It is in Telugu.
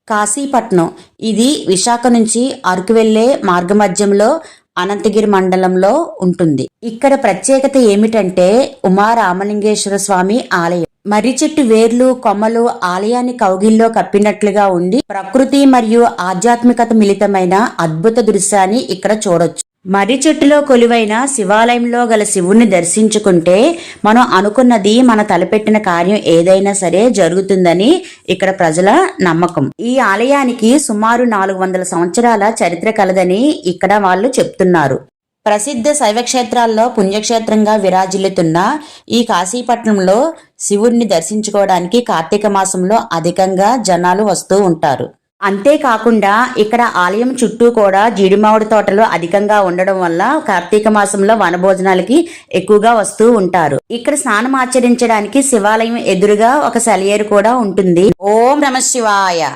కాశీపట్నం ఇది విశాఖ నుంచి అరకు వెళ్లే మార్గమధ్యంలో అనంతగిరి మండలంలో ఉంటుంది. ఇక్కడ ప్రత్యేకత ఏమిటంటే ఉమా రామలింగేశ్వర స్వామి ఆలయం. మర్రి చెట్టు వేర్లు కొమ్మలు ఆలయాన్ని కౌగిల్లో కప్పినట్లుగా ఉండి ప్రకృతి మరియు ఆధ్యాత్మికత మిళితమైన అద్భుత దృశ్యాన్ని ఇక్కడ చూడొచ్చు. మర్రి చెట్టులో కొలువైన శివాలయంలో గల శివుణ్ణి దర్శించుకుంటే మనం అనుకున్నది మన తలపెట్టిన కార్యం ఏదైనా సరే జరుగుతుందని ఇక్కడ ప్రజల నమ్మకం. ఈ ఆలయానికి సుమారు 400 సంవత్సరాల చరిత్ర కలదని ఇక్కడ వాళ్ళు చెప్తున్నారు. ప్రసిద్ధ శైవ క్షేత్రాల్లో పుణ్యక్షేత్రంగా విరాజిల్లుతున్న ఈ కాశీపట్నంలో శివుణ్ణి దర్శించుకోవడానికి కార్తీక మాసంలో అధికంగా జనాలు వస్తూ ఉంటారు. అంతేకాకుండా ఇక్కడ ఆలయం చుట్టూ కూడా జీడిమామిడి తోటలు అధికంగా ఉండడం వల్ల కార్తీక మాసంలో వనభోజనాలకి ఎక్కువగా వస్తూ ఉంటారు. ఇక్కడ స్నానం ఆచరించడానికి శివాలయం ఎదురుగా ఒక సెలయేరు కూడా ఉంటుంది. ఓం నమః శివాయ.